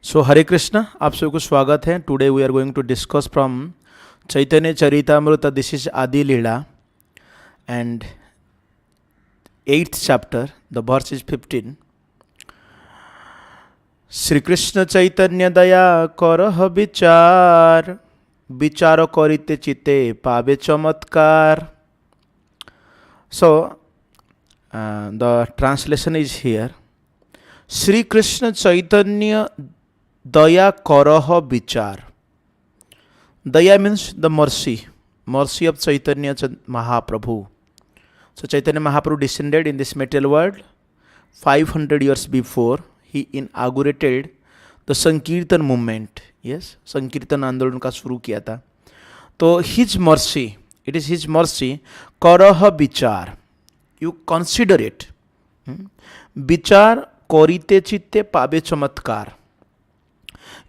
सो हरे कृष्ण, आप सभी को स्वागत है. Today we are going to discuss from Chaitanya Charitamrita. This is Adi Lila and 8th chapter. The verse is 15. Shri Krishna Chaitanya दया करह विचार, विचार करिते चिते पावे चमत्कार. So the translation is here. Shri Krishna Chaitanya दया करह विचार. Daya means the mercy of Chaitanya Mahaprabhu. So Chaitanya Mahaprabhu descended in this material world 500 years before. He inaugurated the Sankirtan movement. Yes, Sankirtan आंदोलन का शुरू किया था. तो his mercy, it is his mercy. करह विचार, you consider it. विचार करिते चित्ते पावे चमत्कार.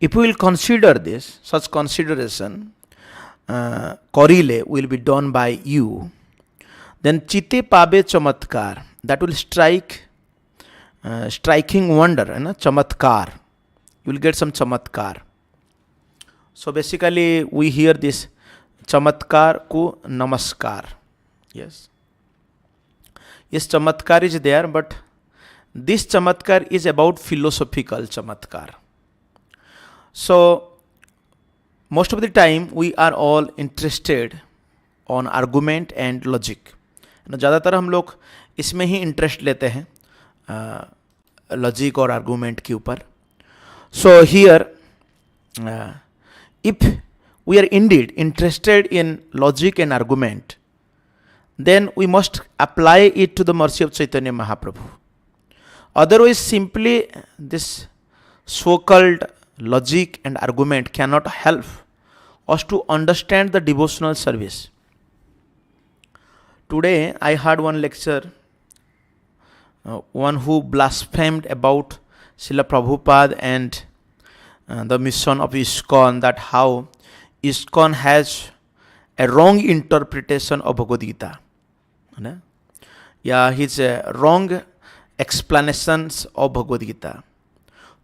If we will consider this, such consideration, korile will be done by you, then chitte pabe chamatkar, that will strike striking wonder, chamatkar. You will get some chamatkar. So basically we hear this chamatkar ku namaskar. Yes, chamatkar is there, but this chamatkar is about philosophical chamatkar. So most of the time we are all interested on argument and logic. ज़्यादातर हम लोग इसमें ही interest लेते हैं, logic और argument के ऊपर. So here if we are indeed interested in logic and argument, then we must apply it to the mercy of Chaitanya Mahaprabhu. Otherwise simply this so-called logic and argument cannot help us to understand the devotional service. Today I heard one lecture, one who blasphemed about Srila Prabhupada and the mission of ISKCON, that how ISKCON has a wrong interpretation of Bhagavad Gita. Yeah, his wrong explanations of Bhagavad Gita.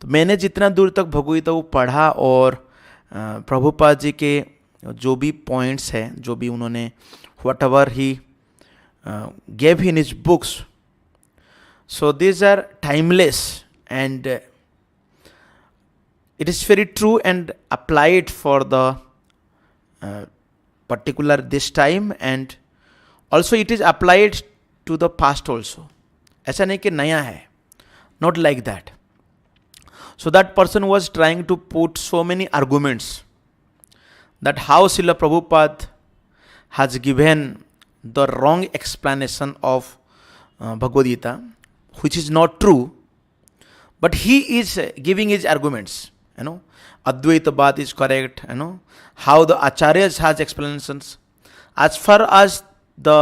तो मैंने जितना दूर तक भगवद गीता को पढ़ा और प्रभुपाद जी के जो भी पॉइंट्स हैं, जो भी उन्होंने whatever he gave in his books, so these are timeless and it is very true and applied for the particular this time and also it is applied to the past also. ऐसा नहीं कि नया है, not like that. So that person was trying to put so many arguments that how Srila Prabhupada has given the wrong explanation of Bhagavad Gita, which is not true, but he is giving his arguments. Advaita Bhat is correct. How the Acharyas has explanations. As far as the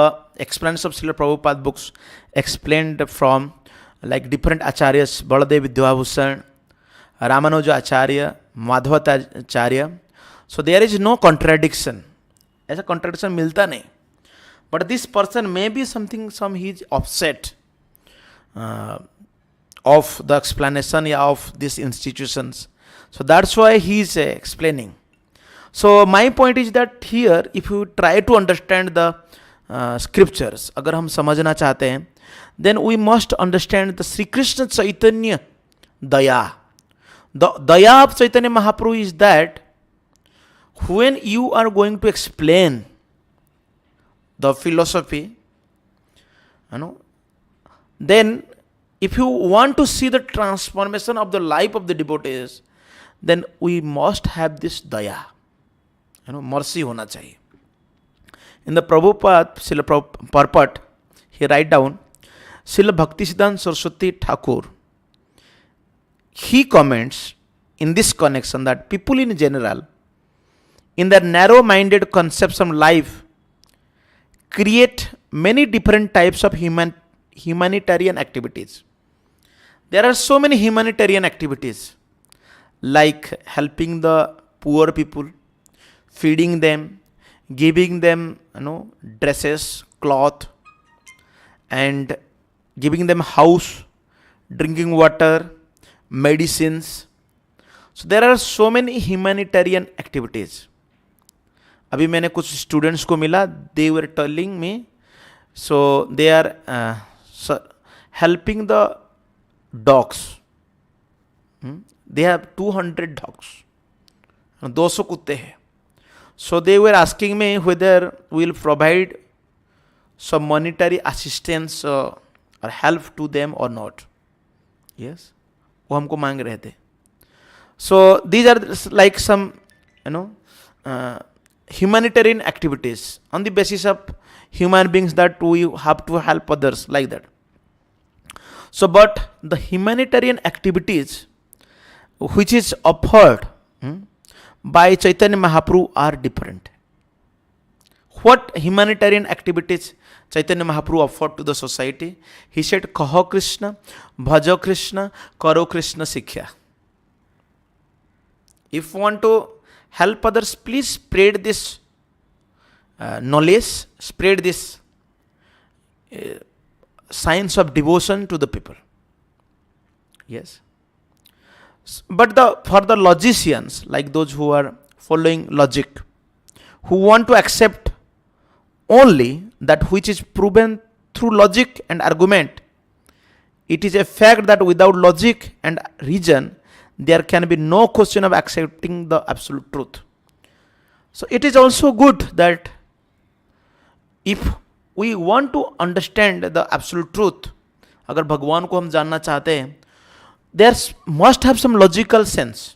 explanations of Srila Prabhupada books explained from like different Acharyas, Baladev Vidyabhushan, Ramanuja Acharya, Madhvacharya. So there is no contradiction. ऐसा contradiction मिलता नहीं. But this person may be some he is upset of the explanation of these institutions. So that's why he is explaining. So my point is that here, if you try to understand the scriptures, अगर हम समझना चाहते हैं, then we must understand the Sri Krishna Chaitanya Daya. The Daya of Chaitanya Mahaprabhu is that when you are going to explain the philosophy, then if you want to see the transformation of the life of the devotees, then we must have this Daya. Mercy होना चाहिए. In the Prabhupada, Srila purport, he write down, Srila Bhaktisiddhanta Saraswati Thakur, he comments in this connection that people in general, in their narrow-minded concepts of life, create many different types of humanitarian activities. There are so many humanitarian activities, like helping the poor people, feeding them, giving them dresses, cloth, and giving them house, drinking water, medicines. So there are so many humanitarian activities. अभी मैंने कुछ students को मिला, they were telling me, so they are helping the dogs. They have 200 dogs. 200 कुत्ते हैं. So they were asking me whether we will provide some monetary assistance or help to them or not. Yes, वो हमको मांग रहे थे. So these are like some, humanitarian activities on the basis of human beings, that we have to help others like that. So but the humanitarian activities which is offered by Chaitanya Mahaprabhu are different. What humanitarian activities Chaitanya Mahaprabhu offered to the society? He said, Kaho Krishna, Bhajo Krishna, Karo Krishna Sikhya. If you want to help others, please spread this knowledge, spread this signs of devotion to the people. Yes. But for the logicians, like those who are following logic, who want to accept only that which is proven through logic and argument, it is a fact that without logic and reason, there can be no question of accepting the absolute truth. So it is also good that if we want to understand the absolute truth, अगर भगवान को हम जानना चाहते हैं, there must have some logical sense.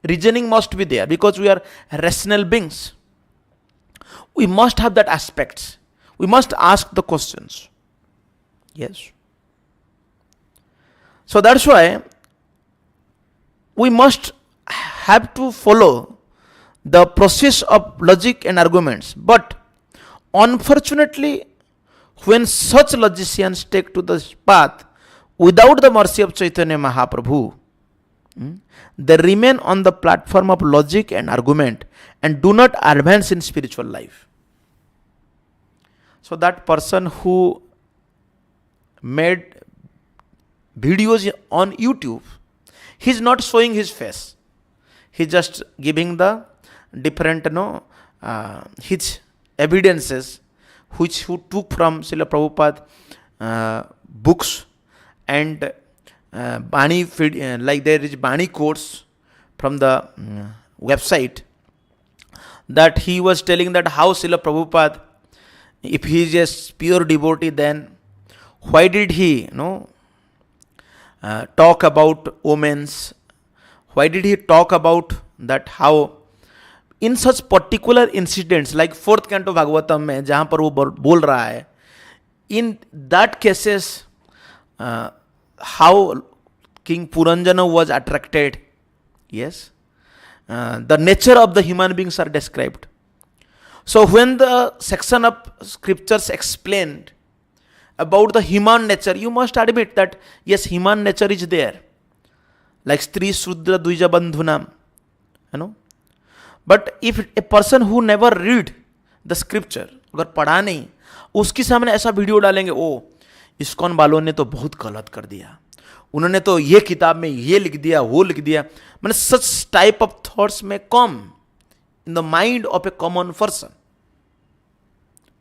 Reasoning must be there, because we are rational beings. We must have that aspects. We must ask the questions. Yes. So that's why we must have to follow the process of logic and arguments. But unfortunately, when such logicians take to this path without the mercy of Chaitanya Mahaprabhu, they remain on the platform of logic and argument and do not advance in spiritual life. So that person who made videos on YouTube, he is not showing his face. He is just giving the different, his evidences which he took from Srila Prabhupada books and Bani, like there is Bani quotes from the website, that he was telling that how Srila Prabhupada, if he is a pure devotee, then why did he talk about omens? Why did he talk about that, how in such particular incidents like 4th canto Bhagavatam में जहाँ पर वो बोल रहा है, in that cases how King Puranjana was attracted. Yes, the nature of the human beings are described. So when the section of scriptures explained about the human nature, you must admit that yes, human nature is there, like Stri Sudra Dvija Bandhunam, But if a person who never read the scripture, अगर पढ़ा नहीं, उसके सामने ऐसा video डालेंगे, ओ ISKCON वालों ने तो बहुत गलत कर दिया, उन्होंने तो ये किताब में ये लिख दिया, वो लिख दिया, मैंने such type of thoughts may come in the mind of a common person,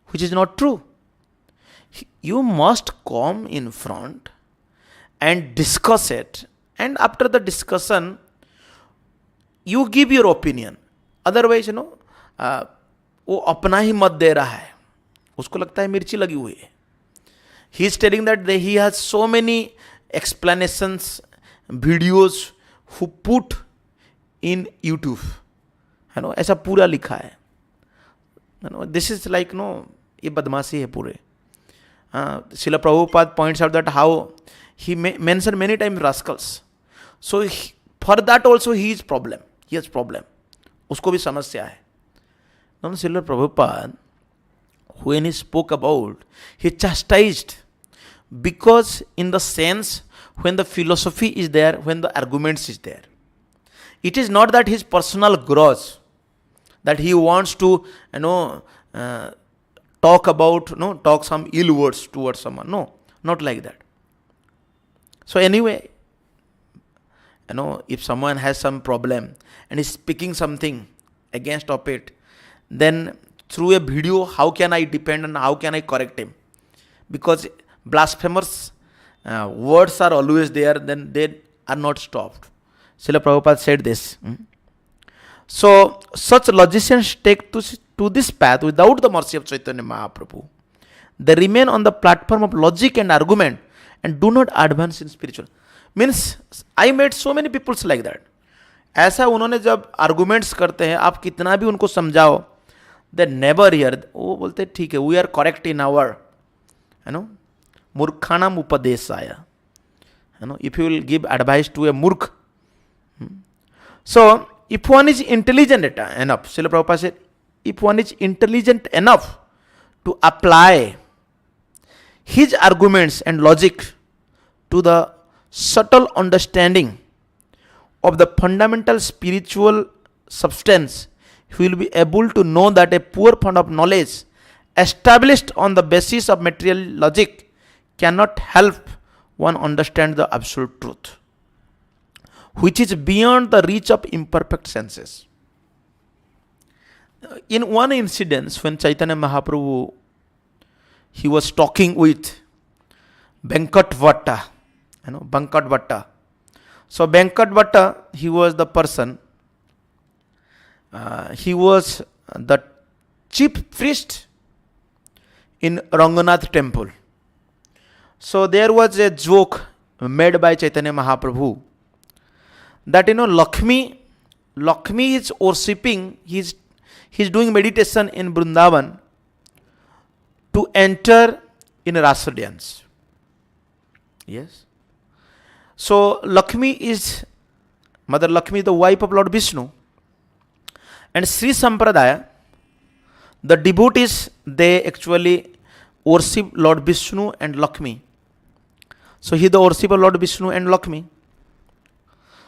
which is not true. You must come in front and discuss it, and after the discussion, you give your opinion. Otherwise, वो अपना ही मत दे रहा है, उसको लगता है मिर्ची लगी हुई है. He is telling that he has so many explanations, videos who put in YouTube. ऐसा पूरा लिखा है. This is like ये बदमाशी है पूरे. Srila Prabhupada points out that how he mentioned many times rascals. So for that also he has problem. उसको भी समस्या है. Srila Prabhupada, when he spoke about, he chastised, because in the sense when the philosophy is there, when the arguments is there, it is not that his personal grudge, that he wants to talk some ill words towards someone. No, not like that. So anyway, if someone has some problem and is speaking something against of it, then through a video, how can I depend and how can I correct him? Because blasphemous words are always there, then they are not stopped. Srila Prabhupada said this. So, such logicians take to this path without the mercy of Chaitanya Mahaprabhu. They remain on the platform of logic and argument and do not advance in spiritual. Means, I met so many people like that. ऐसा उन्होंने जब arguments करते हैं, आप कितना भी उनको समझाओ, दे नेवर हियर. वो बोलते ठीक है, we are correct in our मूर्खाणाम उपदेशाय. If you will give advice to a murkh. So, if one is intelligent enough, Srila Prabhupada said, if one is intelligent enough to apply his arguments and logic to the subtle understanding of the fundamental spiritual substance, he will be able to know that a poor fund of knowledge established on the basis of material logic cannot help one understand the absolute truth, which is beyond the reach of imperfect senses. In one incident, when Chaitanya Mahaprabhu, he was talking with Venkat Bhatta, Venkat Bhatta. So Venkat Bhatta, he was the person, he was the chief priest in Ranganath temple. So there was a joke made by Chaitanya Mahaprabhu that Lakshmi is worshipping, he's doing meditation in Vrindavan to enter in rasa dance. Yes. So Lakshmi is, Mother Lakshmi is the wife of Lord Vishnu. And Sri Sampradaya, the devotees, they actually worship Lord Vishnu and Lakshmi. So he the worship of Lord Vishnu and Lakshmi.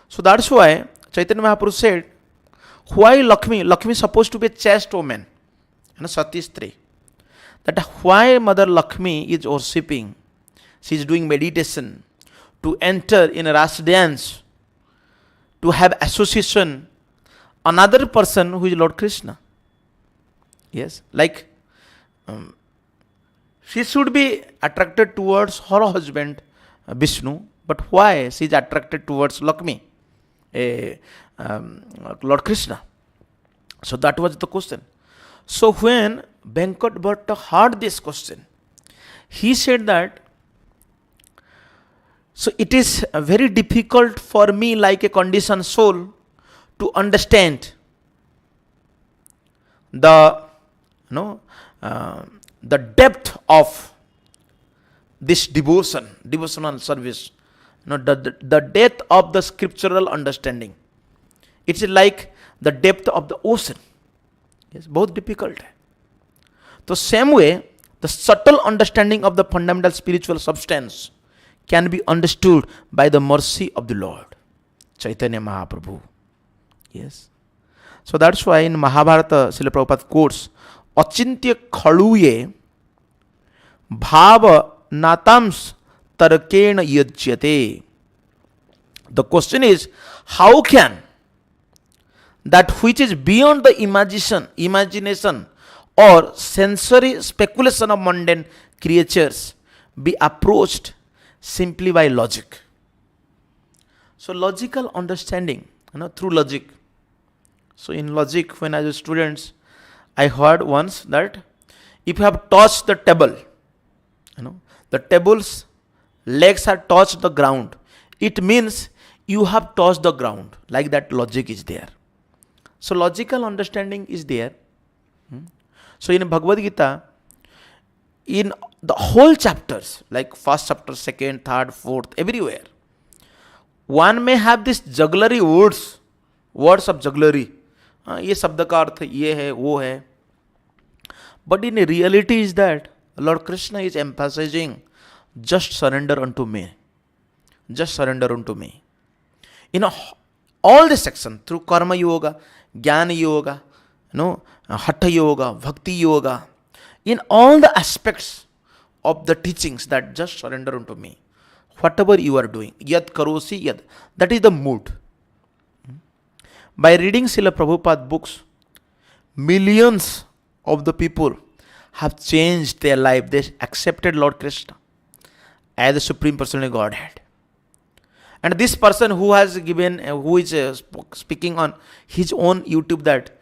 So that's why Chaitanya Mahaprabhu said, why Lakshmi? Lakshmi is supposed to be a chaste woman, Sati Stri. That why Mother Lakshmi is worshipping, she is doing meditation to enter in a rasa dance, to have association another person who is Lord Krishna. Yes, like she should be attracted towards her husband Vishnu, but why she is attracted towards Lakshmi, Lord Krishna? So that was the question. So when Venkat Bhatta heard this question, he said that, so it is very difficult for me like a conditioned soul to understand the depth of this devotional service, the depth of the scriptural understanding. It's like the depth of the ocean. Yes, both difficult. So same way, the subtle understanding of the fundamental spiritual substance can be understood by the mercy of the Lord, Chaitanya Mahaprabhu. Yes. So that's why in Mahabharata, Srila Prabhupada quotes, Achintya khaluye bhava natams tarakena yajyate. The question is, how can that which is beyond the imagination or sensory speculation of mundane creatures be approached simply by logic? So logical understanding, through logic. So in logic, when I was students, I heard once that if you have touched the table, the table's legs have touched the ground, it means you have touched the ground. Like that logic is there. So logical understanding is there. So in Bhagavad Gita, in the whole chapters, like first chapter, second, third, fourth, everywhere, one may have this jugglery words of jugglery. ये शब्द का अर्थ ये है, वो है. But in reality is that Lord Krishna is emphasizing, just surrender unto me. Just surrender unto me. All the section, through karma yoga, jnana yoga, hatha yoga, bhakti yoga, in all the aspects of the teachings, that just surrender unto me. whatever you are doing. Yad karosi yad. That is the mood. By reading Srila Prabhupada books, millions of the people have changed their life. They accepted Lord Krishna as the Supreme Personality of Godhead. And this person who has given, who is speaking on his own YouTube that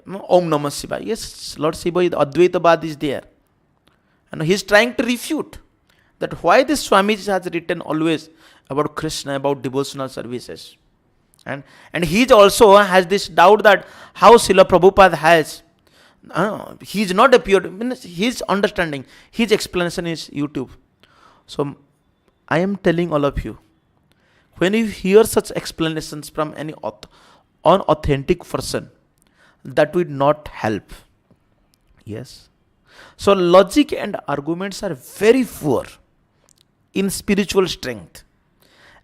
Om Namah Shivaya. Yes, Lord Shiva, Advaitavad is there. And he is trying to refute that why this Swami has written always about Krishna, about devotional services. And he also has this doubt that how Srila Prabhupada has, he is not a pure, his understanding, his explanation is YouTube. So I am telling all of you, when you hear such explanations from any unauthentic person, that will not help. Yes. So logic and arguments are very poor in spiritual strength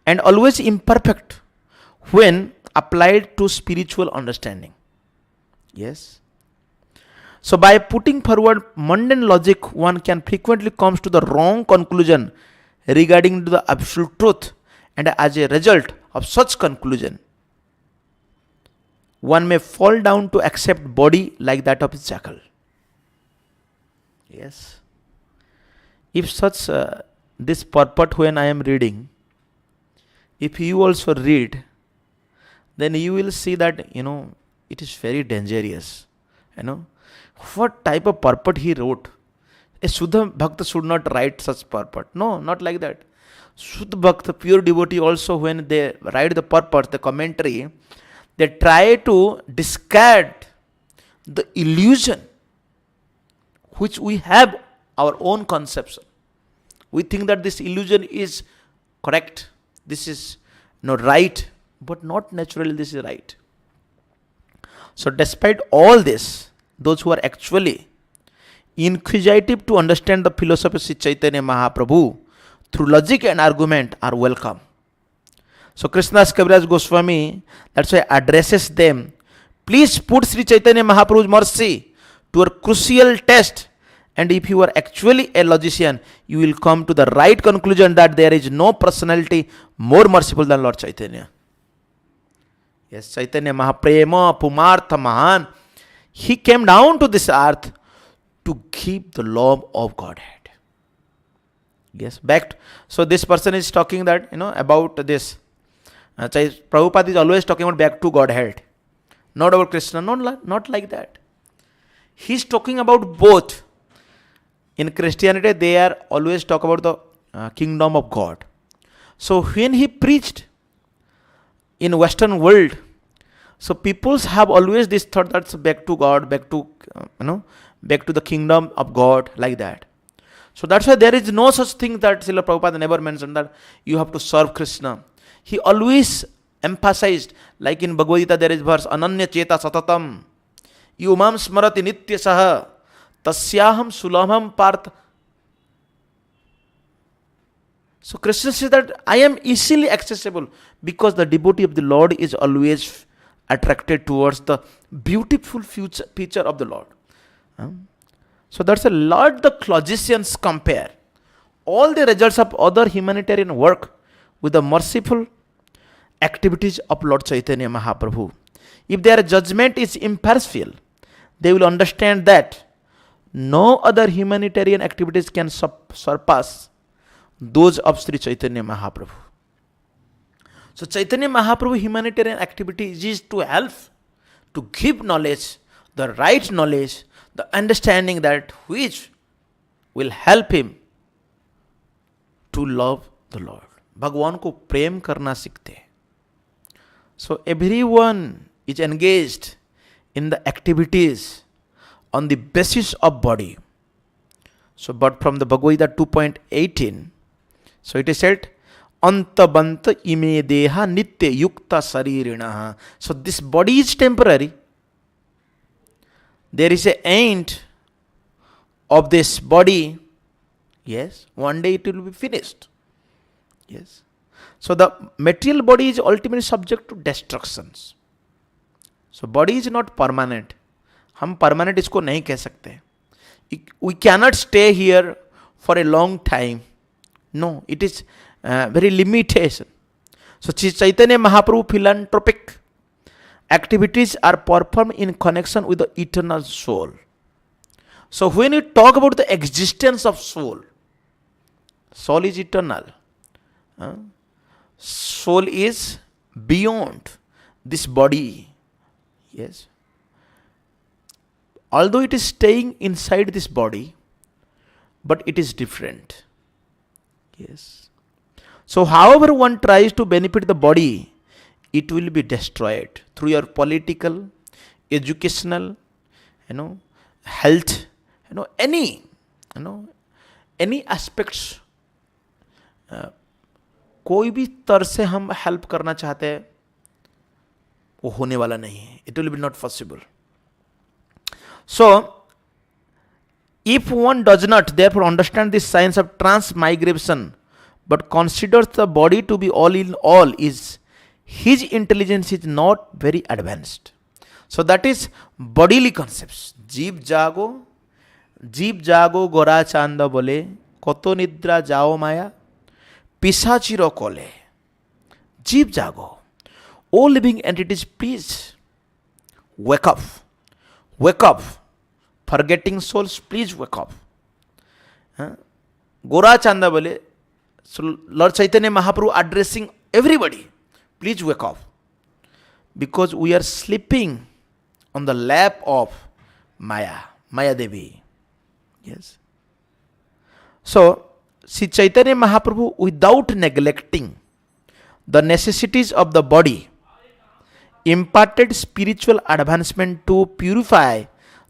and always imperfect when applied to spiritual understanding. Yes. So by putting forward mundane logic, one can frequently come to the wrong conclusion regarding the absolute truth, and as a result of such conclusion, one may fall down to accept body like that of a jackal. Yes. If such this purport when I am reading, if you also read, then you will see that, it is very dangerous. What type of purport he wrote. A Shuddha Bhakta should not write such purport. No, not like that. Shuddha Bhakta, pure devotee also, when they write the purport, the commentary, they try to discard the illusion which we have our own conception. We think that this illusion is correct, this is not right, but not naturally this is right. So despite all this, those who are actually inquisitive to understand the philosophy of Sri Chaitanya Mahaprabhu through logic and argument are welcome. So Krishnadas Kaviraj Goswami, that's why addresses them. Please put Sri Chaitanya Mahaprabhu's mercy to a crucial test, and if you are actually a logician, you will come to the right conclusion that there is no personality more merciful than Lord Chaitanya. Yes, Chaitanya Mahaprema Pumartha Mahan. He came down to this earth to keep the law of Godhead. Yes, so this person is talking that, about this. Prabhupada is always talking about back to Godhead, not about Krishna, not like that. He is talking about both. In Christianity, they are always talk about the kingdom of God. So when he preached in Western world, so peoples have always this thought that's back to God, back to the kingdom of God, like that. So that's why there is no such thing that Srila Prabhupada never mentioned that you have to serve Krishna. He always emphasized, like in Bhagavad Gita there is verse, Ananya Cheta Satatam, Yumam Smarati Nitya Saha, Tasyaham Sulamham Partha. So Krishna says that I am easily accessible because the devotee of the Lord is always attracted towards the beautiful feature of the Lord. So that's a lot the logicians compare all the results of other humanitarian work with the merciful activities of Lord Chaitanya Mahaprabhu. If their judgment is impartial, they will understand that no other humanitarian activities can surpass those of Sri Chaitanya Mahaprabhu. So Chaitanya Mahaprabhu humanitarian activity is to help, to give knowledge, the right knowledge, the understanding that which will help him to love the Lord. भगवान को प्रेम करना सीखते हैं. So everyone is engaged in the activities on the basis of body. So but from the Bhagavad Gita 2.18, so it is said, Antabanta ime deha nitya yukta saririnaha. So this body is temporary. There is an end of this body. Yes, one day it will be finished. Yes. So the material body is ultimately subject to destructions. So body is not permanent. हम permanent इसको नहीं कह सकते. We cannot stay here for a long time. No, it is very limitation. So Chaitanya Mahaprabhu philanthropic activities are performed in connection with the eternal soul. So when you talk about the existence of soul, soul is eternal. Soul is beyond this body. Yes. Although it is staying inside this body, but it is different. Yes. So however one tries to benefit the body, it will be destroyed through your political, educational, health, any aspects. कोई भी तरह से हम help करना चाहते हैं, वो होने वाला नहीं है. It will be not possible. So, if one does not therefore understand this science of transmigration, but considers the body to be all in all, his intelligence is not very advanced. So that is bodily concepts. जीव जागो गोरा चांद बोले, कतो निद्रा जाओ माया, पिशाचिरो कोले. जीव जागो. All living entities, please wake up. Wake up. Forgetting souls, please wake up. Gora Chanda bole. So Lord Chaitanya Mahaprabhu addressing everybody, please wake up. Because we are sleeping on the lap of Maya Devi. Yes. So, Sri Chaitanya Mahaprabhu, without neglecting the necessities of the body, imparted spiritual advancement to purify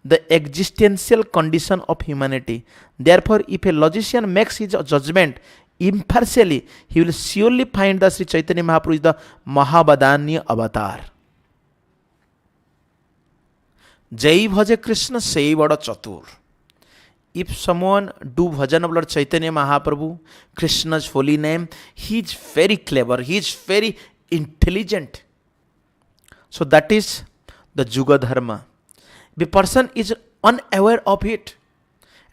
the existential condition of humanity. Therefore, if a logician makes his judgment impartially, he will surely find that Sri Chaitanya Mahaprabhu is the Mahabadanya avatar. Jai bhaje Krishna sei bada chatur. If someone do bhajan of Lord Chaitanya Mahaprabhu, Krishna's holy name, he is very clever, he is very intelligent. So that is the Juga Dharma. The person is unaware of it,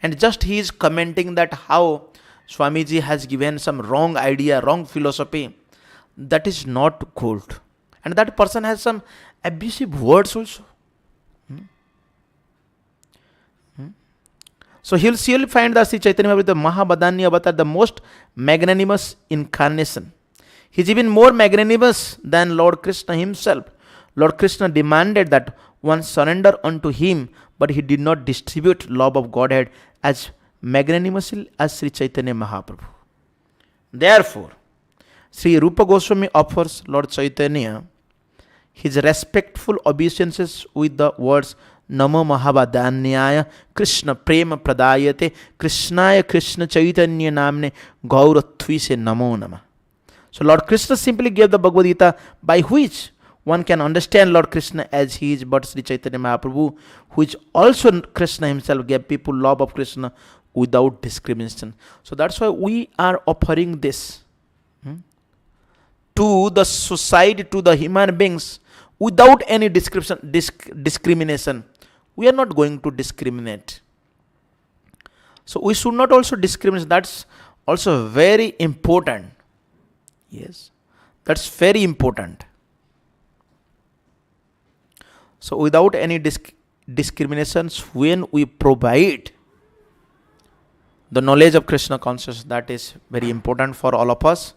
and just he is commenting that how Swamiji has given some wrong idea, wrong philosophy. That is not good. And that person has some abusive words also. So he will surely find that Sri Chaitanya Mahaprabhu, the Mahabadanya avatar, the most magnanimous incarnation. He is even more magnanimous than Lord Krishna himself. Lord Krishna demanded that one surrender unto him, but he did not distribute love of Godhead as magnanimously as Sri Chaitanya Mahaprabhu. Therefore, Sri Rupa Goswami offers Lord Chaitanya his respectful obeisances with the words Namo Mahabadanyaya Krishna Prema Pradayate Krishnaya Krishna Chaitanya Namne Gaurathvise Namo Nama. So Lord Krishna simply gave the Bhagavad Gita, by which one can understand Lord Krishna as he is, but Sri Chaitanya Mahaprabhu, who is also Krishna himself, gave people love of Krishna without discrimination. So that's why we are offering this to the society, to the human beings, without any discrimination. We are not going to discriminate. So we should not also discriminate. That's also very important. Yes, that's very important. So without any discriminations, when we provide the knowledge of Krishna consciousness, that is very important for all of us.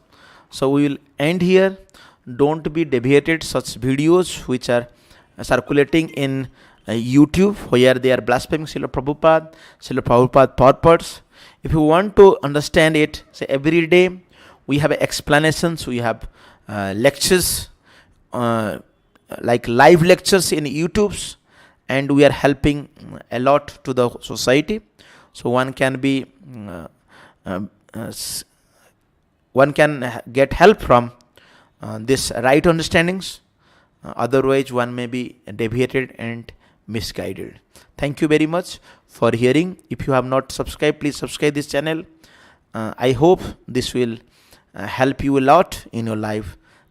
So we will end here. Don't be deviated such videos which are circulating in YouTube, where they are blaspheming Srila Prabhupada purports. If you want to understand it, say every day we have explanations, we have lectures, like live lectures in YouTubes, and we are helping a lot to the society. So one can be one can get help from this right understandings. Otherwise one may be deviated and misguided. Thank you very much for hearing. If you have not subscribed, please subscribe this channel. I hope this will help you a lot in your life.